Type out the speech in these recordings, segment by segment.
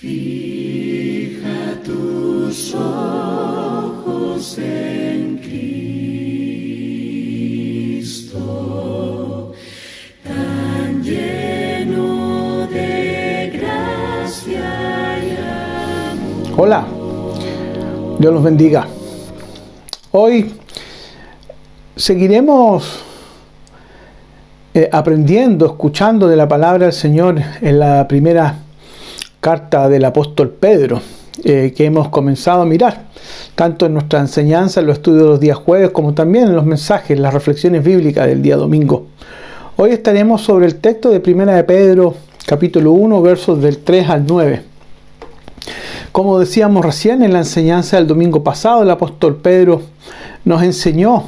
Fija tus ojos en Cristo, tan lleno de gracia y amor. Hola, Dios los bendiga. Hoy seguiremos aprendiendo, escuchando de la palabra del Señor en la primera carta del apóstol Pedro, que hemos comenzado a mirar, tanto en nuestra enseñanza, en los estudios de los días jueves, como también en los mensajes, las reflexiones bíblicas del día domingo. Hoy estaremos sobre el texto de primera de Pedro, capítulo 1, versos del 3 al 9. Como decíamos recién en la enseñanza del domingo pasado, el apóstol Pedro nos enseñó,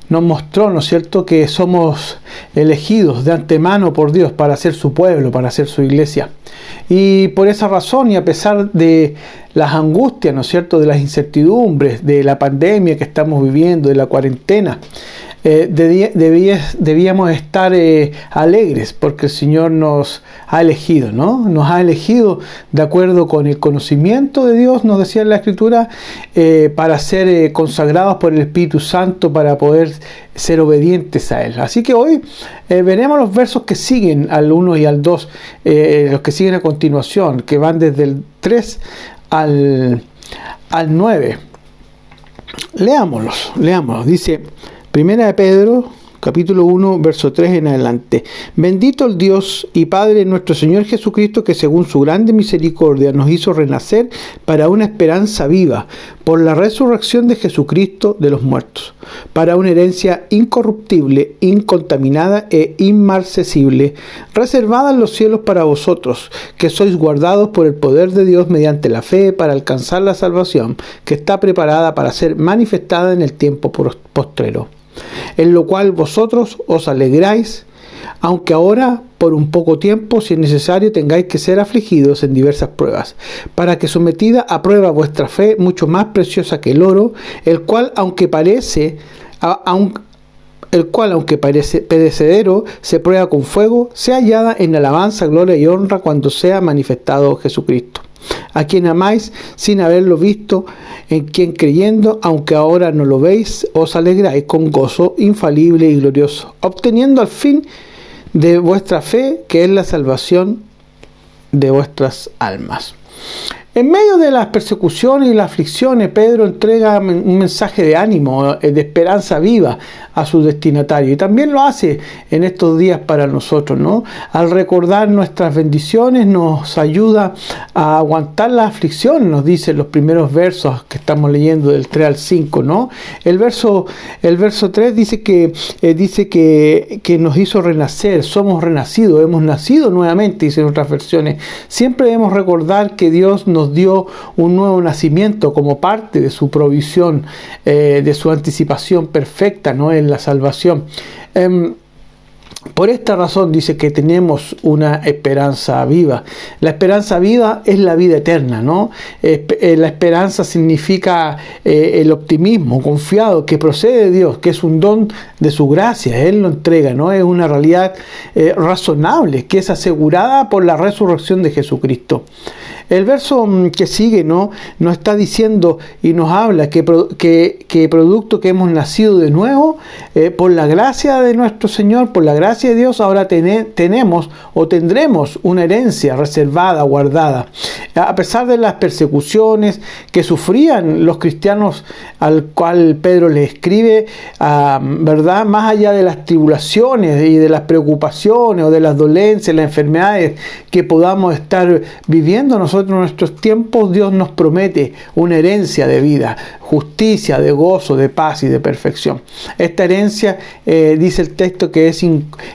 nos mostró, ¿no es cierto?, que somos elegidos de antemano por Dios para ser su pueblo, para ser su iglesia. Y por esa razón, y a pesar de las angustias, ¿no es cierto?, de las incertidumbres, de la pandemia que estamos viviendo, de la cuarentena, debíamos estar alegres porque el Señor nos ha elegido, ¿no? Nos ha elegido de acuerdo con el conocimiento de Dios, nos decía en la Escritura, para ser consagrados por el Espíritu Santo, para poder ser obedientes a Él. Así que hoy veremos los versos que siguen al 1 y al 2, los que siguen a continuación, que van desde el 3 al 9. Leámoslos. Dice: Primera de Pedro, capítulo 1, verso 3 en adelante. Bendito el Dios y Padre de nuestro Señor Jesucristo, que según su grande misericordia nos hizo renacer para una esperanza viva, por la resurrección de Jesucristo de los muertos, para una herencia incorruptible, incontaminada e inmarcesible, reservada en los cielos para vosotros, que sois guardados por el poder de Dios mediante la fe, para alcanzar la salvación, que está preparada para ser manifestada en el tiempo postrero, en lo cual vosotros os alegráis, aunque ahora por un poco tiempo, si es necesario, tengáis que ser afligidos en diversas pruebas, para que sometida a prueba vuestra fe, mucho más preciosa que el oro, el cual aunque parece perecedero, se prueba con fuego, sea hallada en alabanza, gloria y honra cuando sea manifestado Jesucristo, a quien amáis sin haberlo visto, en quien creyendo, aunque ahora no lo veis, os alegráis con gozo infalible y glorioso, obteniendo al fin de vuestra fe, que es la salvación de vuestras almas. En medio de las persecuciones y las aflicciones, Pedro entrega un mensaje de ánimo, de esperanza viva a su destinatario. Y también lo hace en estos días para nosotros, ¿no? Al recordar nuestras bendiciones, nos ayuda a aguantar la aflicción, nos dice en los primeros versos que estamos leyendo del 3 al 5, ¿no? El verso 3 dice que nos hizo renacer, somos renacidos, hemos nacido nuevamente, dicen otras versiones. Siempre debemos recordar que Dios nos dio un nuevo nacimiento como parte de su provisión, de su anticipación perfecta, ¿no?, en la salvación. Por esta razón dice que tenemos una esperanza viva. La esperanza viva es la vida eterna, ¿no? La esperanza significa el optimismo confiado que procede de Dios, que es un don de su gracia. Él lo entrega, ¿no? Es una realidad razonable, que es asegurada por la resurrección de Jesucristo. El verso que sigue, ¿no?, nos está diciendo y nos habla que producto que hemos nacido de nuevo, por la gracia de nuestro Señor, por la gracia de Dios, ahora tenemos o tendremos una herencia reservada, guardada. A pesar de las persecuciones que sufrían los cristianos al cual Pedro le escribe, ¿verdad?, más allá de las tribulaciones y de las preocupaciones o de las dolencias, las enfermedades que podamos estar viviendo nosotros en nuestros tiempos, Dios nos promete una herencia de vida, justicia, de gozo, de paz y de perfección. Esta herencia, dice el texto, que es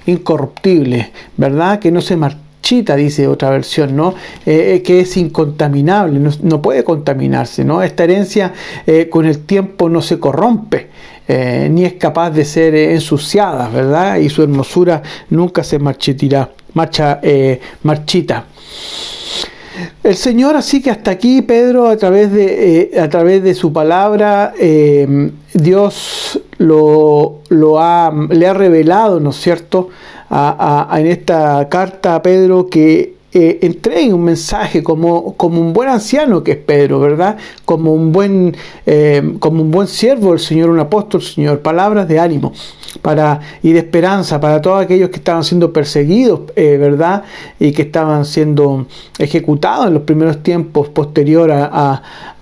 incorruptible, ¿verdad?, que no se marchita, dice otra versión, ¿no? Que es incontaminable, no puede contaminarse, ¿no? Esta herencia con el tiempo no se corrompe, ni es capaz de ser ensuciada, ¿verdad? Y su hermosura nunca se marchita. El Señor, así que hasta aquí Pedro, a través de su palabra, Dios le ha revelado, ¿no es cierto?, en esta carta a Pedro, que entregue un mensaje como un buen anciano que es Pedro, ¿verdad? Como un buen siervo del Señor, un apóstol, Señor, palabras de ánimo y de esperanza para todos aquellos que estaban siendo perseguidos, ¿verdad? Y que estaban siendo ejecutados en los primeros tiempos posterior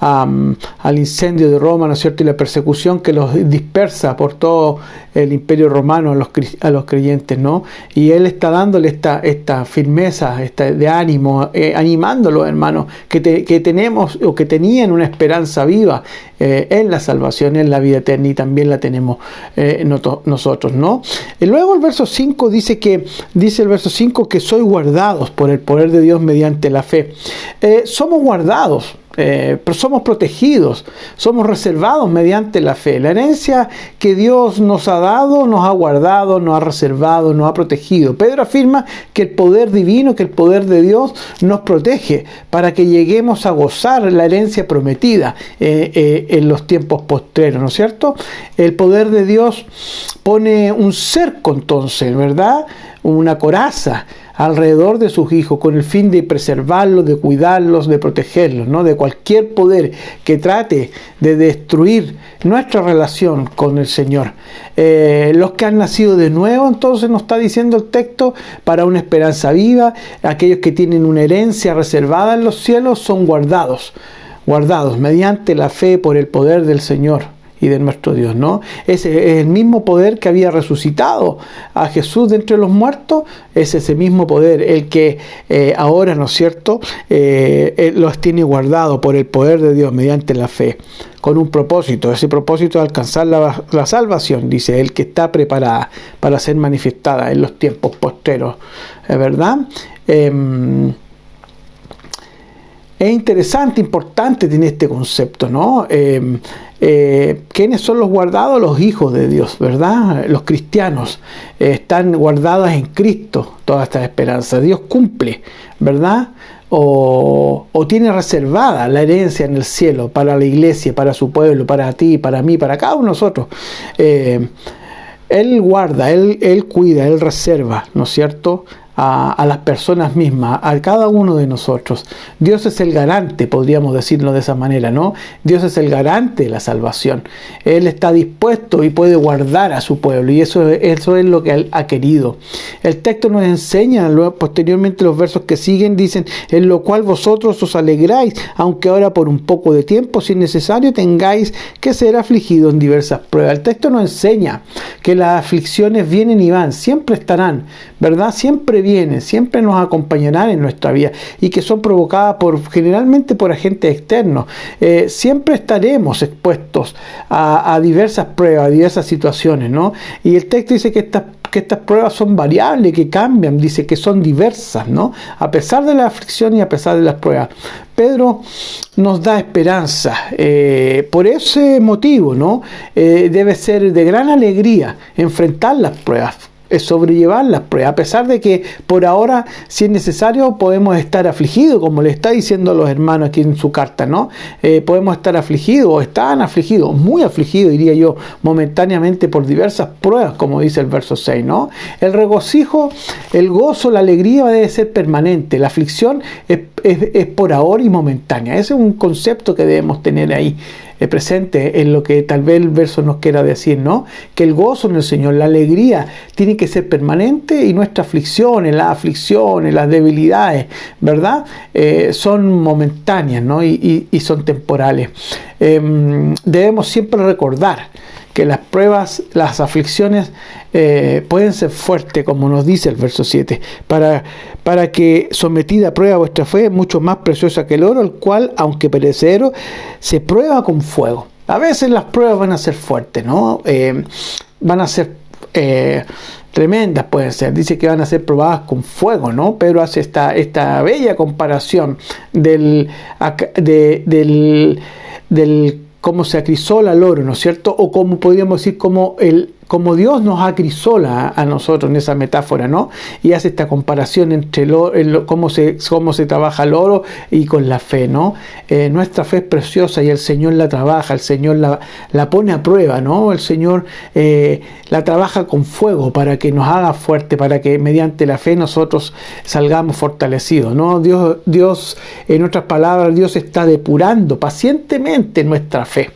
al incendio de Roma, ¿no es cierto? Y la persecución que los dispersa por todo el imperio romano a los creyentes, ¿no? Y él está dándole esta firmeza, de ánimo, animándolos, hermanos, que tenemos o que tenían una esperanza viva en la salvación, en la vida eterna, y también la tenemos nosotros, ¿no? Y luego el verso 5 dice el verso 5 que sois guardados por el poder de Dios mediante la fe. Somos guardados. Pero somos protegidos, somos reservados mediante la fe. La herencia que Dios nos ha dado, nos ha guardado, nos ha reservado, nos ha protegido. Pedro afirma que el poder divino, que el poder de Dios nos protege para que lleguemos a gozar la herencia prometida en los tiempos postreros, ¿no es cierto? El poder de Dios pone un cerco entonces, ¿verdad? Una coraza alrededor de sus hijos con el fin de preservarlos, de cuidarlos, de protegerlos, ¿no? De cualquier poder que trate de destruir nuestra relación con el Señor. Los que han nacido de nuevo, entonces nos está diciendo el texto, para una esperanza viva, aquellos que tienen una herencia reservada en los cielos son guardados mediante la fe por el poder del Señor y de nuestro Dios, ¿no? Ese es el mismo poder que había resucitado a Jesús de entre los muertos, es ese mismo poder el que ahora, ¿no es cierto?, los tiene guardados por el poder de Dios mediante la fe, con un propósito, ese propósito de alcanzar la salvación, dice él, que está preparada para ser manifestada en los tiempos postreros, ¿verdad? Es interesante, importante tener este concepto, ¿no? ¿Quiénes son los guardados? Los hijos de Dios, ¿verdad? Los cristianos están guardados en Cristo, toda esta esperanza. Dios cumple, ¿verdad? O tiene reservada la herencia en el cielo para la iglesia, para su pueblo, para ti, para mí, para cada uno de nosotros. Él guarda, Él cuida, Él reserva, ¿no es cierto?, a las personas mismas, a cada uno de nosotros. Dios es el garante, podríamos decirlo de esa manera, ¿no? Dios es el garante de la salvación. Él está dispuesto y puede guardar a su pueblo, y eso es lo que Él ha querido. El texto nos enseña, posteriormente los versos que siguen dicen, en lo cual vosotros os alegráis, aunque ahora por un poco de tiempo, si es necesario, tengáis que ser afligidos en diversas pruebas. El texto nos enseña que las aflicciones vienen y van, siempre estarán, ¿verdad? Siempre nos acompañarán en nuestra vida, y que son provocadas generalmente por agentes externos. Siempre estaremos expuestos a diversas pruebas, a diversas situaciones, ¿no? Y el texto dice que estas pruebas son variables, que cambian, dice que son diversas, ¿no? A pesar de la aflicción y a pesar de las pruebas. Pedro nos da esperanza. Por ese motivo, ¿no? Debe ser de gran alegría enfrentar las pruebas, es sobrellevar las pruebas, a pesar de que por ahora, si es necesario, podemos estar afligidos, como le está diciendo a los hermanos aquí en su carta, ¿no? Podemos estar afligidos, o están afligidos, muy afligidos, diría yo, momentáneamente por diversas pruebas, como dice el verso 6, ¿no? El regocijo, el gozo, la alegría debe ser permanente, la aflicción es por ahora y momentánea. Ese es un concepto que debemos tener ahí presente en lo que tal vez el verso nos quiera decir, ¿no? Que el gozo en el Señor, la alegría, tiene que ser permanente, y nuestras aflicciones, las debilidades, ¿verdad? Son momentáneas, ¿no? Y son temporales. Debemos siempre recordar que las pruebas, las aflicciones pueden ser fuertes, como nos dice el verso 7, para que sometida a prueba vuestra fe, mucho más preciosa que el oro, el cual, aunque perecedero, se prueba con fuego. A veces las pruebas van a ser fuertes, ¿no? Van a ser tremendas, pueden ser. Dice que van a ser probadas con fuego, ¿no? Pedro hace esta bella comparación del cómo se acrisola el oro, ¿no es cierto? O como podríamos decir, como como Dios nos acrisola a nosotros en esa metáfora, ¿no? Y hace esta comparación entre cómo se trabaja el oro y con la fe, ¿no? Nuestra fe es preciosa y el Señor la trabaja, el Señor la pone a prueba, ¿no? El Señor la trabaja con fuego para que nos haga fuerte, para que mediante la fe nosotros salgamos fortalecidos, ¿no? Dios, en otras palabras, Dios está depurando pacientemente nuestra fe.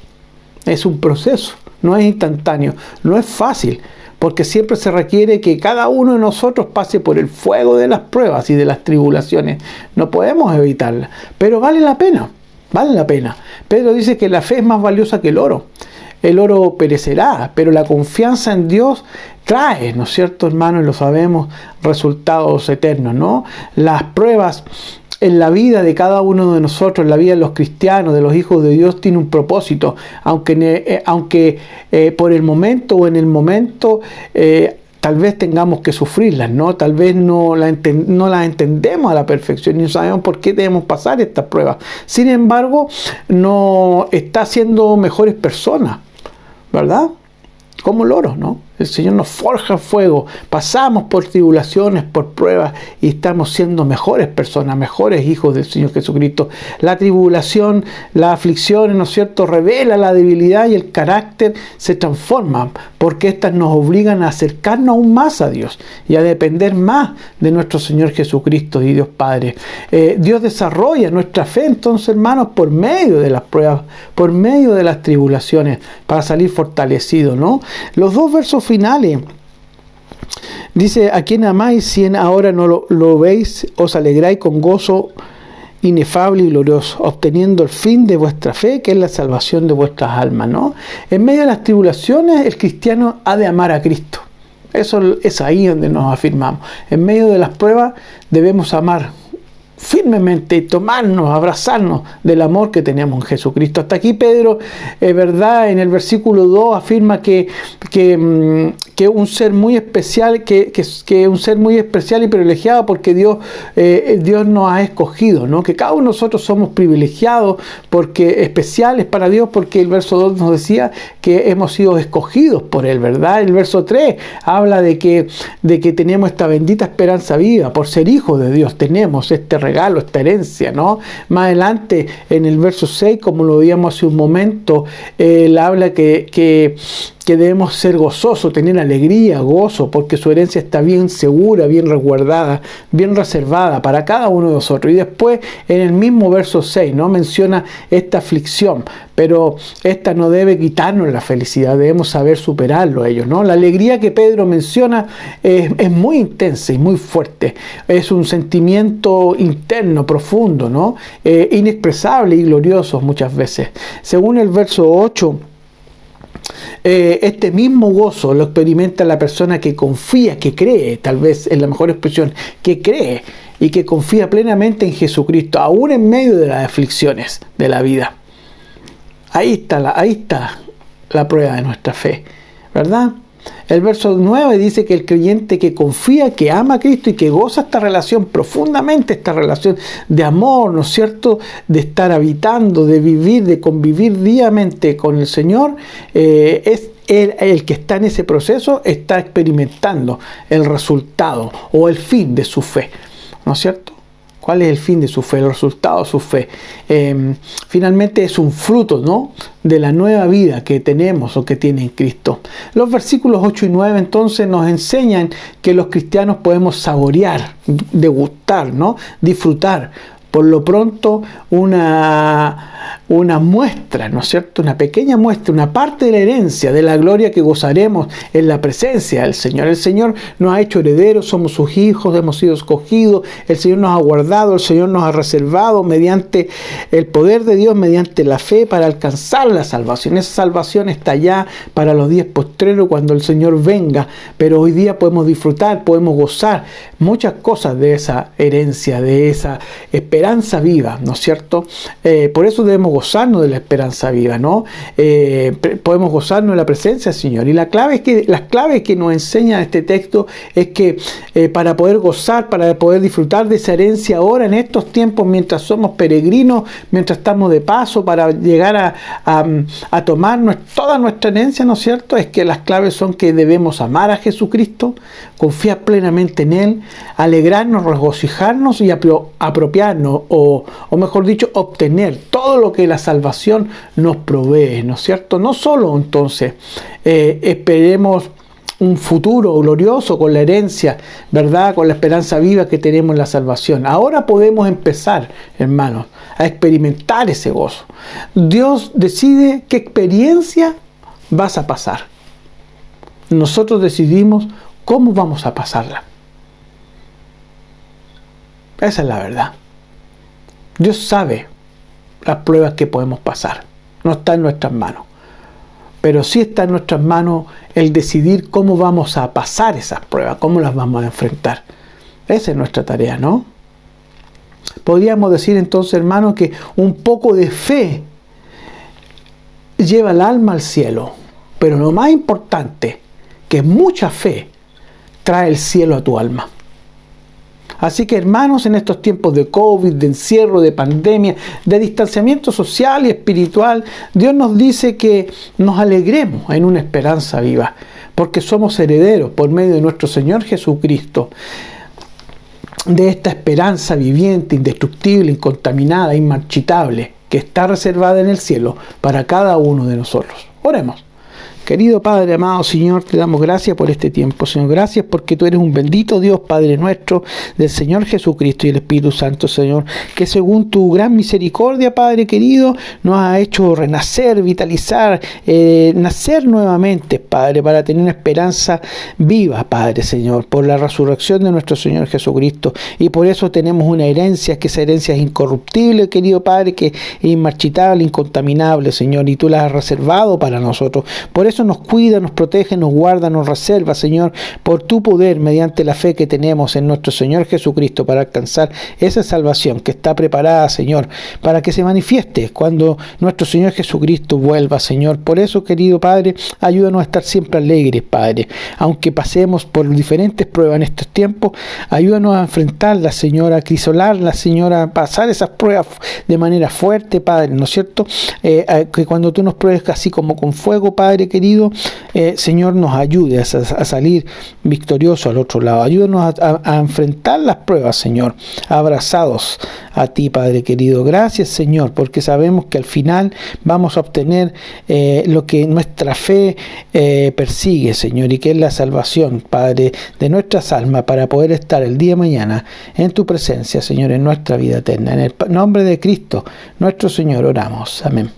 Es un proceso. No es instantáneo, no es fácil, porque siempre se requiere que cada uno de nosotros pase por el fuego de las pruebas y de las tribulaciones. No podemos evitarlas, pero vale la pena, vale la pena. Pedro dice que la fe es más valiosa que el oro. El oro perecerá, pero la confianza en Dios trae, ¿no es cierto, hermanos? Lo sabemos, resultados eternos, ¿no? Las pruebas en la vida de cada uno de nosotros, en la vida de los cristianos, de los hijos de Dios, tiene un propósito, aunque por el momento o en el momento tal vez tengamos que sufrirlas, ¿no? Tal vez no las entendemos a la perfección y no sabemos por qué debemos pasar estas pruebas. Sin embargo, nos está haciendo mejores personas, ¿verdad? Como el oro, ¿no? El Señor nos forja fuego, pasamos por tribulaciones, por pruebas y estamos siendo mejores personas, mejores hijos del Señor Jesucristo. La tribulación, la aflicción, ¿no es cierto?, revela la debilidad y el carácter se transforma porque éstas nos obligan a acercarnos aún más a Dios y a depender más de nuestro Señor Jesucristo y Dios Padre. Dios desarrolla nuestra fe entonces, hermanos, por medio de las pruebas, por medio de las tribulaciones, para salir fortalecidos, ¿no? Los dos versos finales. Dice: a quien amáis, si ahora no lo veis, os alegráis con gozo inefable y glorioso, obteniendo el fin de vuestra fe, que es la salvación de vuestras almas, ¿no? En medio de las tribulaciones, el cristiano ha de amar a Cristo. Eso es ahí donde nos afirmamos. En medio de las pruebas debemos amar firmemente, tomarnos, abrazarnos del amor que tenemos en Jesucristo. Hasta aquí Pedro, verdad, en el versículo 2 afirma que un ser muy especial, que un ser muy especial y privilegiado, porque Dios nos ha escogido, ¿no? Que cada uno de nosotros somos privilegiados, porque especiales para Dios, porque el verso 2 nos decía que hemos sido escogidos por Él, ¿verdad? El verso 3 habla de que tenemos esta bendita esperanza viva, por ser hijos de Dios, tenemos este regalo, esta herencia, ¿no? Más adelante, en el verso 6, como lo veíamos hace un momento, él habla que debemos ser gozosos, tener alegría, gozo, porque su herencia está bien segura, bien resguardada, bien reservada para cada uno de nosotros. Y después, en el mismo verso 6, ¿no?, menciona esta aflicción, pero esta no debe quitarnos la felicidad, debemos saber superarlo ellos, ¿no? La alegría que Pedro menciona es muy intensa y muy fuerte, es un sentimiento interno, profundo, ¿no? Inexpresable y glorioso muchas veces. Según el verso 8, este mismo gozo lo experimenta la persona que confía, que cree, tal vez es la mejor expresión, que cree y que confía plenamente en Jesucristo, aún en medio de las aflicciones de la vida. Ahí está la prueba de nuestra fe, ¿verdad? El verso 9 dice que el creyente que confía, que ama a Cristo y que goza esta relación profundamente, esta relación de amor, ¿no es cierto?, de estar habitando, de vivir, de convivir diariamente con el Señor, es el que está en ese proceso, está experimentando el resultado o el fin de su fe, ¿no es cierto? ¿Cuál es el fin de su fe? El resultado de su fe. Finalmente es un fruto, ¿no?, de la nueva vida que tenemos o que tiene en Cristo. Los versículos 8 y 9 entonces nos enseñan que los cristianos podemos saborear, degustar, ¿no?, disfrutar, por lo pronto, una muestra, ¿no es cierto?, una pequeña muestra, una parte de la herencia, de la gloria que gozaremos en la presencia del Señor. El Señor nos ha hecho herederos, somos sus hijos, hemos sido escogidos, el Señor nos ha guardado, el Señor nos ha reservado mediante el poder de Dios, mediante la fe, para alcanzar la salvación. Esa salvación está allá para los días postreros, cuando el Señor venga, pero hoy día podemos disfrutar, podemos gozar muchas cosas de esa herencia, de esa esperanza esperanza viva, ¿no es cierto? Por eso debemos gozarnos de la esperanza viva, ¿no? Podemos gozarnos de la presencia del Señor. Y las claves que nos enseña este texto es que para poder gozar, para poder disfrutar de esa herencia ahora en estos tiempos, mientras somos peregrinos, mientras estamos de paso, para llegar a tomar toda nuestra herencia, ¿no es cierto? Es que las claves son que debemos amar a Jesucristo, confiar plenamente en Él, alegrarnos, regocijarnos y apropiarnos, o mejor dicho, obtener todo lo que la salvación nos provee, ¿no es cierto? No solo entonces esperemos un futuro glorioso con la herencia, ¿verdad? Con la esperanza viva que tenemos en la salvación. Ahora podemos empezar, hermanos, a experimentar ese gozo. Dios decide qué experiencia vas a pasar. Nosotros decidimos cómo vamos a pasarla. Esa es la verdad. Dios sabe las pruebas que podemos pasar. No está en nuestras manos. Pero sí está en nuestras manos el decidir cómo vamos a pasar esas pruebas, cómo las vamos a enfrentar. Esa es nuestra tarea, ¿no? Podríamos decir entonces, hermano, que un poco de fe lleva el alma al cielo. Pero lo más importante, que mucha fe trae el cielo a tu alma. Así que, hermanos, en estos tiempos de COVID, de encierro, de pandemia, de distanciamiento social y espiritual, Dios nos dice que nos alegremos en una esperanza viva, porque somos herederos por medio de nuestro Señor Jesucristo de esta esperanza viviente, indestructible, incontaminada, inmarchitable, que está reservada en el cielo para cada uno de nosotros. Oremos. Querido Padre, amado Señor, te damos gracias por este tiempo, Señor. Gracias porque tú eres un bendito Dios, Padre nuestro, del Señor Jesucristo y el Espíritu Santo, Señor, que según tu gran misericordia, Padre querido, nos ha hecho renacer, vitalizar, nacer nuevamente, Padre, para tener una esperanza viva, Padre, Señor, por la resurrección de nuestro Señor Jesucristo. Y por eso tenemos una herencia, que esa herencia es incorruptible, querido Padre, que es inmarchitable, incontaminable, Señor, y tú la has reservado para nosotros. Por eso nos cuida, nos protege, nos guarda, nos reserva, Señor, por tu poder, mediante la fe que tenemos en nuestro Señor Jesucristo, para alcanzar esa salvación que está preparada, Señor, para que se manifieste cuando nuestro Señor Jesucristo vuelva, Señor. Por eso, querido Padre, ayúdanos a estar siempre alegres, Padre, aunque pasemos por diferentes pruebas en estos tiempos. Ayúdanos a enfrentarlas, Señor, a acrisolarlas, Señor, a pasar esas pruebas de manera fuerte, Padre, ¿no es cierto? Que cuando tú nos pruebes así como con fuego, Padre querido, Señor, nos ayude a salir victorioso al otro lado. Ayúdanos a enfrentar las pruebas, Señor, abrazados a ti, Padre querido. Gracias, Señor, porque sabemos que al final vamos a obtener lo que nuestra fe persigue, Señor, y que es la salvación, Padre, de nuestras almas, para poder estar el día de mañana en tu presencia, Señor, en nuestra vida eterna. En el nombre de Cristo, nuestro Señor, oramos. Amén.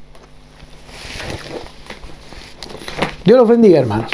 Dios los bendiga, hermanos.